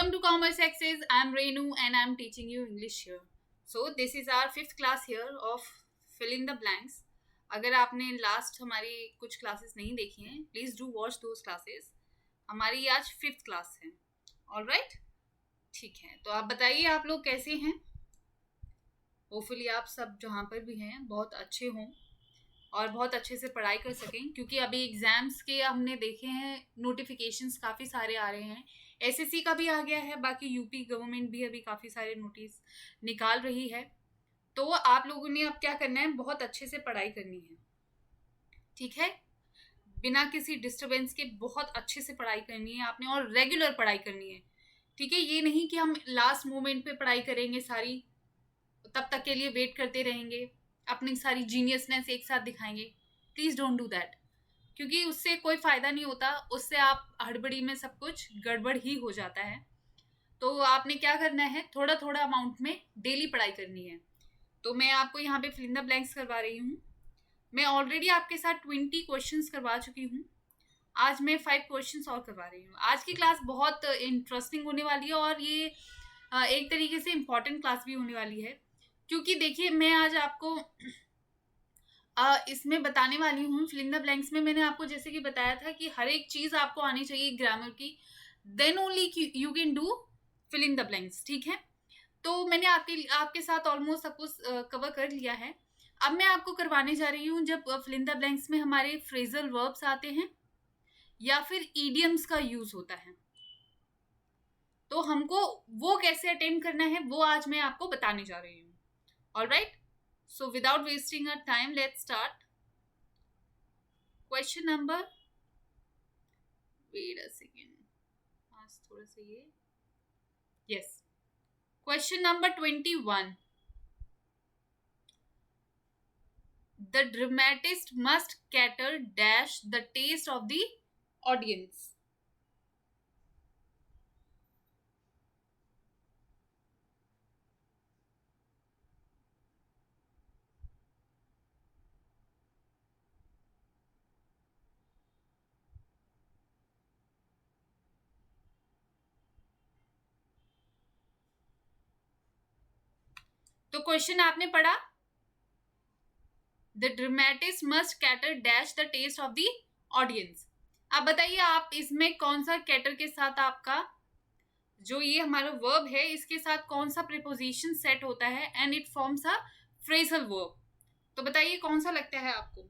Welcome to Commerce Access. I'm Renu and I'm teaching you English here. So this is our fifth class here of fill in the blanks. अगर आपने last हमारी कुछ classes नहीं देखी हैं, please do watch those classes. हमारी आज fifth class है. ऑलराइट, ठीक है. तो आप बताइए आप लोग कैसे हैं. होपफुली आप सब जहाँ पर भी हैं बहुत अच्छे हों और बहुत अच्छे से पढ़ाई कर सकें, क्योंकि अभी एग्जाम्स के हमने देखे हैं नोटिफिकेशंस काफ़ी सारे आ रहे हैं. एसएससी का भी आ गया है, बाकी यूपी गवर्नमेंट भी अभी काफ़ी सारे नोटिस निकाल रही है. तो आप लोगों ने अब क्या करना है, बहुत अच्छे से पढ़ाई करनी है. ठीक है, बिना किसी डिस्टरबेंस के बहुत अच्छे से पढ़ाई करनी है आपने, और रेगुलर पढ़ाई करनी है. ठीक है, ये नहीं कि हम लास्ट मोमेंट पे पढ़ाई करेंगे सारी, तब तक के लिए वेट करते रहेंगे, अपनी सारी जीनियसनेस एक साथ दिखाएंगे. प्लीज डोंट डू दैट, क्योंकि उससे कोई फायदा नहीं होता. उससे आप हड़बड़ी में सब कुछ गड़बड़ ही हो जाता है. तो आपने क्या करना है, थोड़ा थोड़ा अमाउंट में डेली पढ़ाई करनी है. तो मैं आपको यहाँ पे फिल इन द ब्लैंक्स करवा रही हूँ. मैं ऑलरेडी आपके साथ 20 क्वेश्चंस करवा चुकी हूँ. आज मैं 5 क्वेश्चंस और करवा रही हूँ. आज की क्लास बहुत इंटरेस्टिंग होने वाली है, और ये एक तरीके से इम्पॉर्टेंट क्लास भी होने वाली है. क्योंकि देखिए, मैं आज आपको इसमें बताने वाली हूँ फिल इन द ब्लैंक्स में. मैंने आपको जैसे कि बताया था कि हर एक चीज आपको आनी चाहिए ग्रामर की, then only you can do fill in the blanks. ठीक है, तो मैंने आपके साथ ऑलमोस्ट सब कुछ कवर कर लिया है. अब मैं आपको करवाने जा रही हूँ, जब फिल इन द ब्लैंक्स में हमारे फ्रेजल वर्ब्स आते हैं या फिर ईडियम्स का यूज होता है, तो हमको वो कैसे अटेम्प्ट करना है वो आज मैं आपको बताने जा रही हूँ. Alright, so without wasting our time, let's start. Question number, wait a second, आज थोड़ा सा ये, yes, question number 21. The dramatist must cater dash the taste of the audience. तो क्वेश्चन आपने पढ़ा, the dramatist must cater dash the taste of the audience. आप बताइए, आप इसमें कौन सा कैटर के साथ आपका जो ये हमारा वर्ब है, इसके साथ कौन सा प्रीपोजिशन सेट होता है and it forms a phrasal verb. तो बताइए कौन सा लगता है आपको.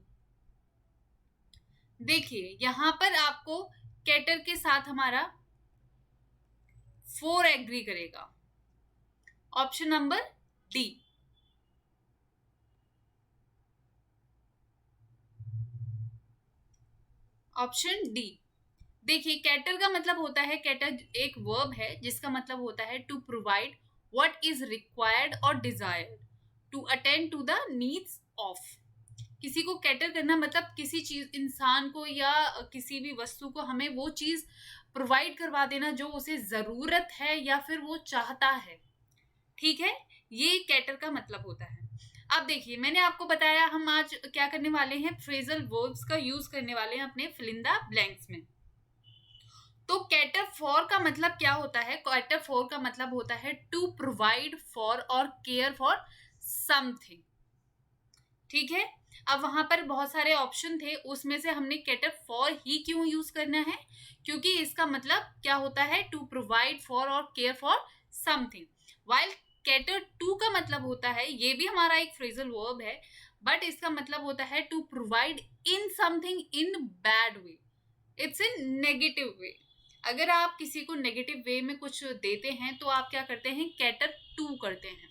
देखिए यहां पर आपको कैटर के साथ हमारा फोर एग्री करेगा. Option number D. Option D. देखिए, कैटर का मतलब होता है, कैटर एक वर्ब है जिसका मतलब होता है to provide what is required और desired to attend to the needs of. किसी को कैटर करना मतलब किसी चीज, इंसान को या किसी भी वस्तु को हमें वो चीज प्रोवाइड करवा देना जो उसे जरूरत है या फिर वो चाहता है. ठीक है, ये कैटर का मतलब होता है. अब देखिए, मैंने आपको बताया हम आज क्या करने वाले हैं, फ्रेजल वर्ब्स का यूज करने वाले हैं अपने फिल इन द ब्लैंक्स में. तो कैटर फॉर का मतलब क्या होता है, कैटर फॉर का मतलब होता है टू प्रोवाइड फॉर और केयर फॉर समथिंग. ठीक है, अब वहां पर बहुत सारे ऑप्शन थे, उसमें से हमने कैटर फॉर ही क्यों यूज करना है, क्योंकि इसका मतलब क्या होता है, टू प्रोवाइड फॉर और care for something. While cater to का मतलब होता है, ये भी हमारा एक फ्रेजल वर्ब है, बट इसका मतलब होता है to provide in something in bad way. It's in negative way. अगर आप किसी को नेगेटिव वे में कुछ देते हैं तो आप क्या करते हैं, कैटर टू करते हैं.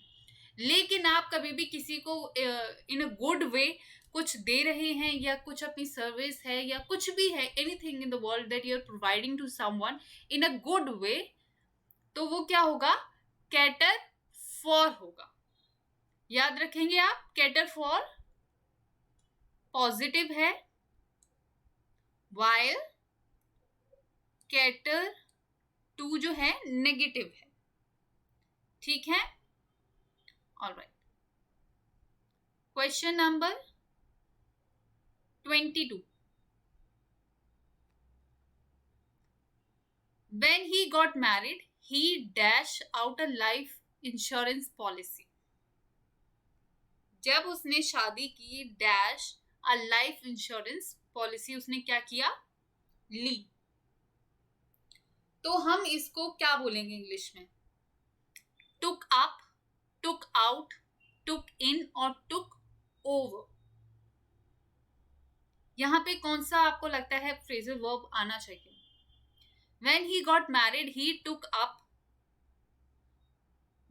लेकिन आप कभी भी किसी को इन अ गुड वे कुछ दे रहे हैं, या कुछ अपनी सर्विस है या कुछ भी है, anything in the world that you are providing to someone in a good way, तो वो क्या होगा, कैटर फॉर होगा. याद रखेंगे आप, कैटर फॉर पॉजिटिव है, वाइल कैटर टू जो है नेगेटिव है. ठीक है, alright. Question number 22. When he got married, he dash out a life insurance policy. जब उसने शादी की dash a life insurance policy उसने क्या किया, ली. तो हम इसको क्या बोलेंगे इंग्लिश में? टुक अप, टुक आउट, टुक इन और टुक ओवर. यहां पे कौन सा आपको लगता है फ्रेजल वर्ब आना चाहिए? When he got married, he took up.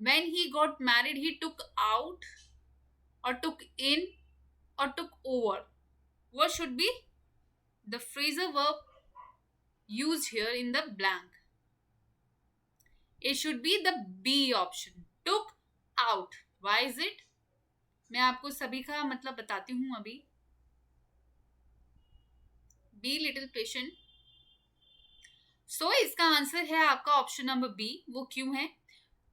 When he got married, he took out or took in or took over. What should be the phrasal verb used here in the blank? It should be the B option. Took out. Why is it? मैं आपको सभी का मतलब बताती हूँ अभी. Be little patient. So इसका answer है आपका ऑप्शन नंबर बी. वो क्यों है?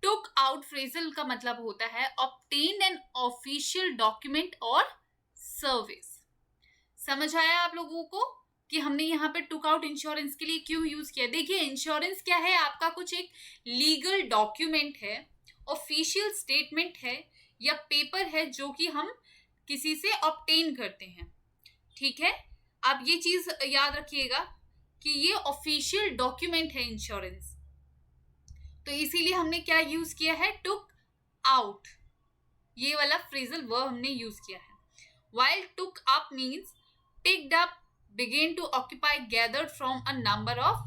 टुक आउट फ्रेजल का मतलब होता है ऑब्टेन एन ऑफिशियल डॉक्यूमेंट और सर्विस. समझ आया आप लोगों को कि हमने यहाँ पे टुक आउट इंश्योरेंस के लिए क्यों यूज किया? देखिए इंश्योरेंस क्या है, आपका कुछ एक लीगल डॉक्यूमेंट है, ऑफिशियल स्टेटमेंट है या पेपर है जो कि हम किसी से ऑब्टेन करते हैं. ठीक है, आप ये चीज याद रखिएगा कि ये ऑफिशियल डॉक्यूमेंट है इंश्योरेंस. तो इसीलिए हमने क्या यूज किया है? Took out. ये वाला फ्रेजल वर्ब हमने यूज किया है. While took up means picked up, began to occupy, gathered from a number of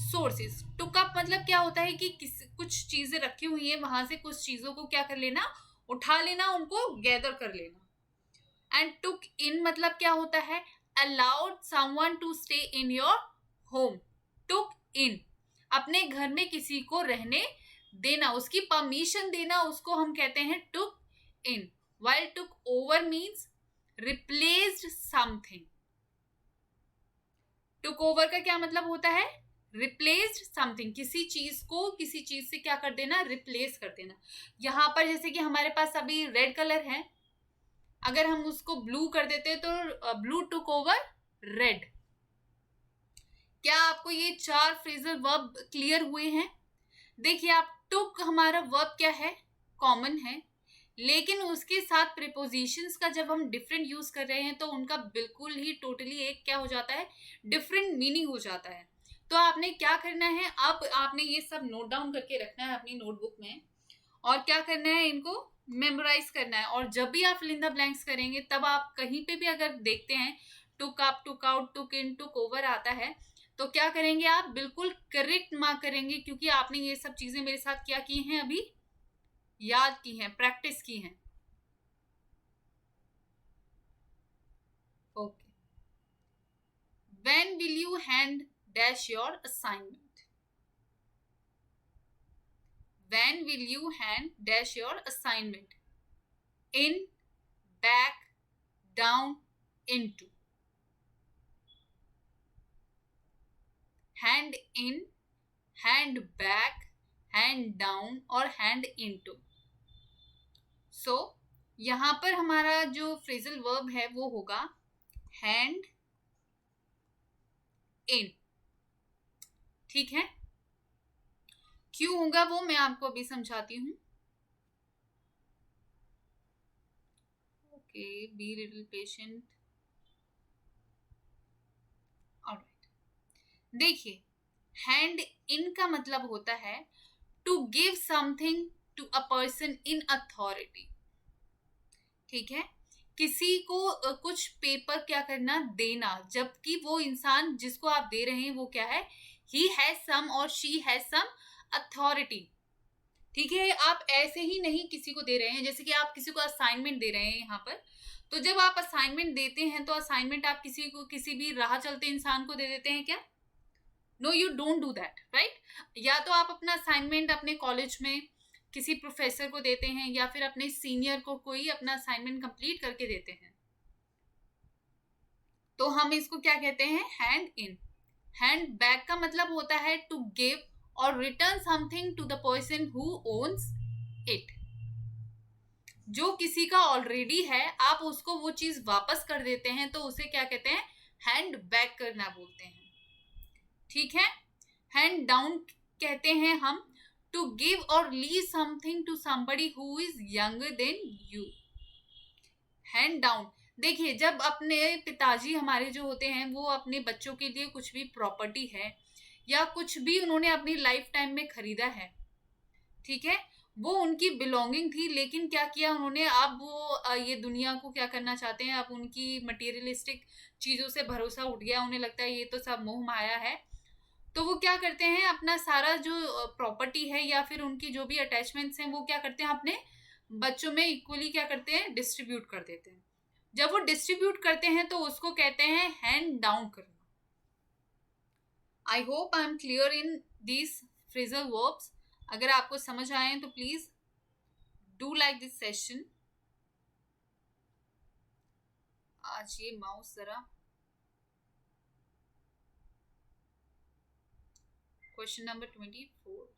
sources. took up मतलब क्या होता है कि कुछ चीजें रखी हुई है, वहां से कुछ चीजों को क्या कर लेना, उठा लेना, उनको गैदर कर लेना. एंड took in मतलब क्या होता है? allowed someone to stay in your home. took in अपने घर में किसी को रहने देना, उसकी परमिशन देना, उसको हम कहते हैं took in. While took over means replaced something. took over का क्या मतलब होता है? replaced something. किसी चीज को किसी चीज से क्या कर देना? रिप्लेस कर देना. यहां पर जैसे कि हमारे पास अभी रेड कलर है, अगर हम उसको ब्लू कर देते तो ब्लू टुक ओवर रेड. क्या आपको ये 4 फ्रेजल वर्ब क्लियर हुए हैं? देखिए आप टुक हमारा वर्ब क्या है? कॉमन है, लेकिन उसके साथ प्रीपोजिशंस का जब हम डिफरेंट यूज कर रहे हैं तो उनका बिल्कुल ही टोटली एक क्या हो जाता है? डिफरेंट मीनिंग हो जाता है. तो आपने क्या करना है? अब आपने ये सब नोट डाउन करके रखना है अपनी नोटबुक में और क्या करना है? इनको मेमोराइज करना है. और जब भी आप फिल इन द ब्लैंक्स करेंगे तब आप कहीं पे भी अगर देखते हैं टुक अप, टुक आउट, टुक इन, टुक ओवर आता है तो क्या करेंगे? आप बिल्कुल करेक्ट मार्क करेंगे क्योंकि आपने ये सब चीजें मेरे साथ क्या की हैं? अभी याद की हैं, प्रैक्टिस की हैं. Okay. When will you hand dash your assignment? When will you hand dash your assignment? In, back, down, into. Hand in, hand back, hand down और हैंड इनटू. सो यहां पर हमारा जो फ्रेजल वर्ब है वो होगा हैंड इन. ठीक है, क्यों होगा वो मैं आपको अभी समझाती हूं. Okay, be little patient. Alright. देखिए हैंड इन का मतलब होता है to give something to a person in authority. ठीक है, किसी को कुछ पेपर क्या करना, देना, जबकि वो इंसान जिसको आप दे रहे हैं वो क्या है? ही हैज सम और शी हैज सम अथॉरिटी. ठीक है, आप ऐसे ही नहीं किसी को दे रहे हैं. जैसे कि आप किसी को असाइनमेंट दे रहे हैं यहाँ पर, तो जब आप असाइनमेंट देते हैं तो असाइनमेंट आप किसी को, किसी भी राह चलते इंसान को दे देते हैं क्या? No, you don't do that, right? या तो आप अपना असाइनमेंट अपने कॉलेज में किसी प्रोफेसर को देते हैं या फिर अपने सीनियर को कोई अपना असाइनमेंट कंप्लीट करके देते हैं. तो हम इसको क्या कहते हैं? Hand in. हैंड बैक का मतलब होता है टू गिव और return something to the person who owns it. जो किसी का ऑलरेडी है आप उसको वो चीज वापस कर देते हैं तो उसे क्या कहते हैं? हैंड बैक करना बोलते हैं. ठीक है. हैंड डाउन कहते हैं हम to give or leave something to somebody who is younger than you. Hand down. देखिए, जब अपने पिताजी हमारे जो होते हैं वो अपने बच्चों के लिए कुछ भी प्रॉपर्टी है या कुछ भी उन्होंने अपनी लाइफ टाइम में खरीदा है, ठीक है, वो उनकी बिलोंगिंग थी, लेकिन क्या किया उन्होंने, अब वो ये दुनिया को क्या करना चाहते हैं, अब उनकी मटेरियलिस्टिक चीजों से भरोसा उठ गया, उन्हें लगता है ये तो सब मोह माया है, तो वो क्या करते हैं, अपना सारा जो प्रॉपर्टी है या फिर उनकी जो भी अटैचमेंट्स हैं वो क्या करते हैं, अपने बच्चों में इक्वली क्या करते हैं, डिस्ट्रीब्यूट कर देते हैं. जब वो डिस्ट्रीब्यूट करते हैं तो उसको कहते हैं हैंड डाउन करना. I hope I am clear in these phrasal verbs. अगर आपको समझ आए तो please do like this session. आज ये माउस जरा. Question number 24.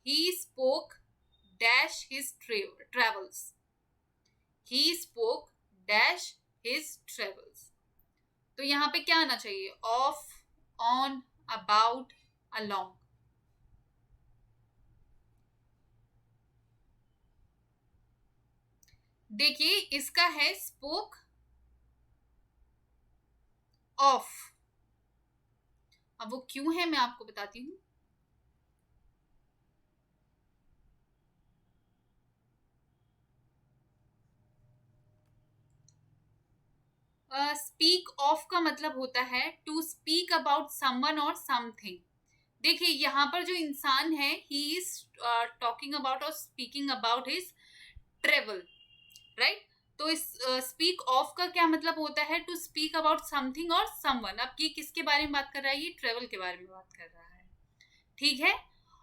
He spoke dash his travels. He spoke dash his travels. तो यहाँ पे क्या आना चाहिए, ऑफ, ऑन, अबाउट, अलोंग. देखिए इसका है स्पोक ऑफ. अब वो क्यों है मैं आपको बताती हूँ. स्पीक ऑफ का मतलब होता है टू स्पीक अबाउट समवन और समथिंग. देखिए यहाँ पर जो इंसान है ही इज टॉकिंग अबाउट और speaking about his travel, right. तो इस स्पीक ऑफ का क्या मतलब होता है, टू स्पीक अबाउट समथिंग और समवन. अब ये किसके बारे में बात कर रहा है, ये ट्रेवल के बारे में बात कर रहा है, ठीक है.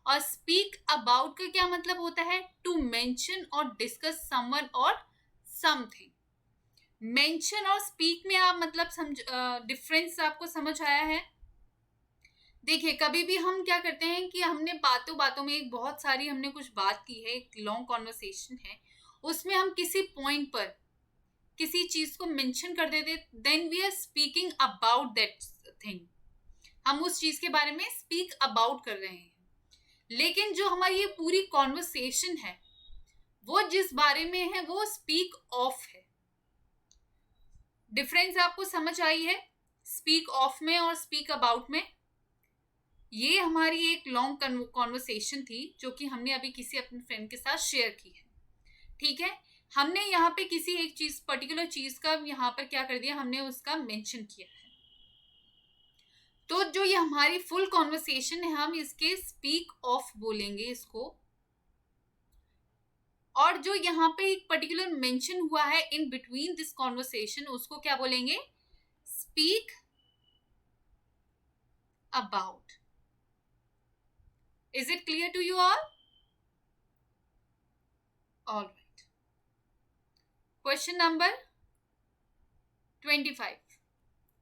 और स्पीक अबाउट का क्या मतलब होता है, टू मेंशन और डिस्कस समवन और समथिंग. मेंशन और स्पीक में आप मतलब डिफरेंस आपको समझ आया है. देखिए कभी भी हम क्या करते हैं कि हमने बातों बातों में एक बहुत सारी हमने कुछ बात की है, एक लॉन्ग कॉन्वर्सेशन है, उसमें हम किसी पॉइंट पर किसी चीज को मेंशन कर देते, then we are speaking about that thing. हम उस चीज के बारे में स्पीक अबाउट कर रहे हैं. लेकिन जो हमारी ये पूरी कॉन्वर्सेशन है वो जिस बारे में है वो स्पीक ऑफ है. डिफरेंस आपको समझ आई है स्पीक ऑफ में और स्पीक अबाउट में. ये हमारी एक लॉन्ग कॉन्वर्सेशन थी जो कि हमने अभी किसी अपने फ्रेंड के साथ शेयर की है, ठीक है. हमने यहाँ पे किसी एक चीज पर्टिकुलर चीज का यहाँ पर क्या कर दिया, हमने उसका मेंशन किया है. तो जो ये हमारी फुल कॉन्वर्सेशन है हम इसके स्पीक ऑफ बोलेंगे इसको. और जो यहाँ पे एक पर्टिकुलर मेंशन हुआ है इन बिटवीन दिस कॉन्वर्सेशन उसको क्या बोलेंगे, speak about. Is it clear to you all? All right. Question number 25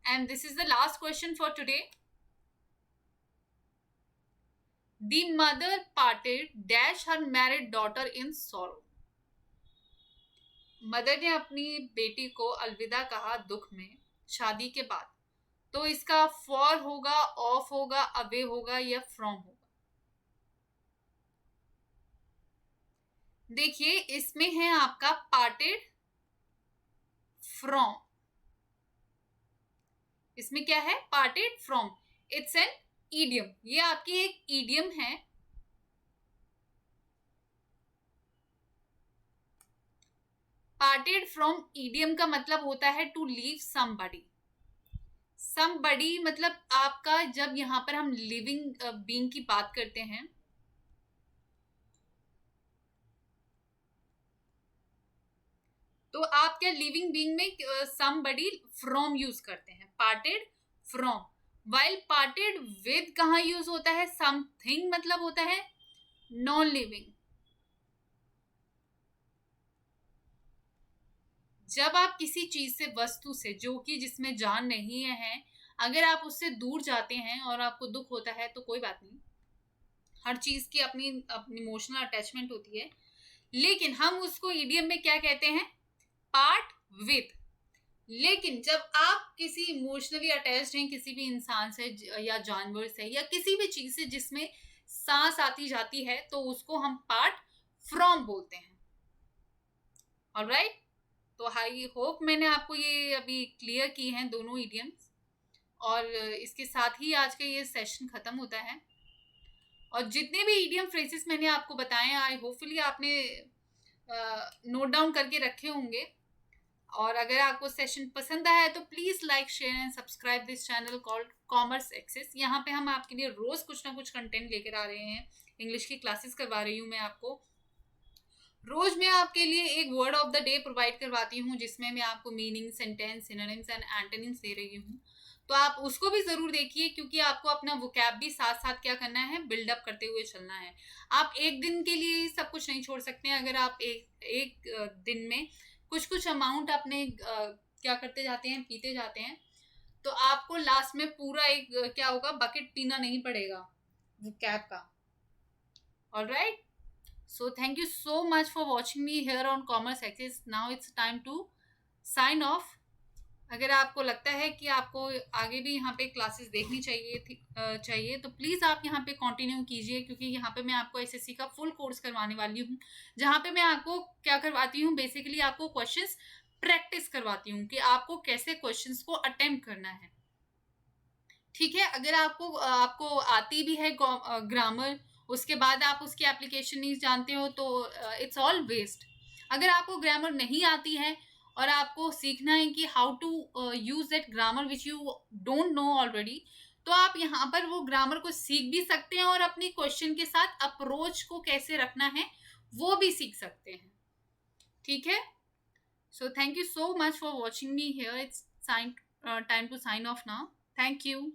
and this is the last question for today. The mother parted dash her married daughter in sorrow. Mother ने अपनी बेटी को अलविदा कहा दुख में शादी के बाद. तो इसका फॉर होगा, ऑफ होगा, अवे होगा या फ्रॉम होगा. देखिए इसमें है आपका पार्टेड फ्रॉम. इसमें क्या है, parted from. It's an idiom. ये आपकी एक ईडियम है. पार्टेड फ्रॉम ईडियम का मतलब होता है टू लीव समबडी. समबडी मतलब आपका, जब यहाँ पर हम लिविंग बीइंग की बात करते हैं तो आप क्या लिविंग बीइंग में समबडी फ्रॉम यूज करते हैं, parted from. While parted with कहाँ यूज होता है, समथिंग मतलब होता है नॉन लिविंग. जब आप किसी चीज से, वस्तु से जो कि जिसमें जान नहीं है, अगर आप उससे दूर जाते हैं और आपको दुख होता है तो कोई बात नहीं, हर चीज की अपनी अपनी इमोशनल अटैचमेंट होती है. लेकिन हम उसको ईडियम में क्या कहते हैं, पार्ट विद. लेकिन जब आप किसी इमोशनली अटैच्ड हैं किसी भी इंसान से या जानवर से या किसी भी चीज से जिसमें सांस आती जाती है, तो उसको हम पार्ट फ्रॉम बोलते हैं। ऑलराइट, तो आई होप मैंने आपको ये अभी क्लियर की हैं दोनों इडियम्स, और इसके साथ ही आज का ये सेशन खत्म होता है। और जितने भी इडियम फ्रेजेस मैंने आपको बताए हैं, आई होपफुली आपने नोट डाउन करके रखे होंगे। और अगर आपको सेशन पसंद आया है तो please like share and subscribe this channel called commerce access. यहाँ पे हम आपके लिए रोज कुछ ना कुछ कंटेंट लेकर आ रहे हैं। इंग्लिश की क्लासेस करवा रही हूँ मैं आपको। रोज मैं आपके लिए एक word of the day provide करवाती हूँ, जिसमें मैं आपको meaning, sentence, synonyms and antonyms दे रही हूँ। तो आप उसको भी जरूर देखिए, क्योंकि आपको अपना वोकैब भी साथ साथ क्या करना है, बिल्डअप करते हुए चलना है। आप एक दिन के लिए सब कुछ नहीं छोड़ सकते हैं। अगर आप एक दिन में कुछ कुछ अमाउंट अपने क्या करते जाते हैं, पीते जाते हैं, तो आपको लास्ट में पूरा एक क्या होगा, बकेट पीना नहीं पड़ेगा वोकैब का। Alright, so thank you so much for watching me here on Commerce Access. Now it's time to sign off. अगर आपको लगता है कि आपको आगे भी यहाँ पे क्लासेस देखनी चाहिए तो प्लीज़ आप यहाँ पे कंटिन्यू कीजिए, क्योंकि यहाँ पे मैं आपको एसएससी का फुल कोर्स करवाने वाली हूँ, जहाँ पे मैं आपको क्या करवाती हूँ, बेसिकली आपको क्वेश्चंस प्रैक्टिस करवाती हूँ कि आपको कैसे क्वेश्चंस को अटेम्प्ट करना है। ठीक है, अगर आपको आपको आती भी है ग्रामर, उसके बाद आप उसकी एप्लीकेशन नहीं जानते हो, तो इट्स ऑल वेस्ट। अगर आपको ग्रामर नहीं आती है और आपको सीखना है कि how to use that grammar which you don't know already, तो आप यहाँ पर वो ग्रामर को सीख भी सकते हैं और अपनी क्वेश्चन के साथ अप्रोच को कैसे रखना है वो भी सीख सकते हैं। ठीक है, so thank you so much for watching me here. It's time to sign off now. Thank you.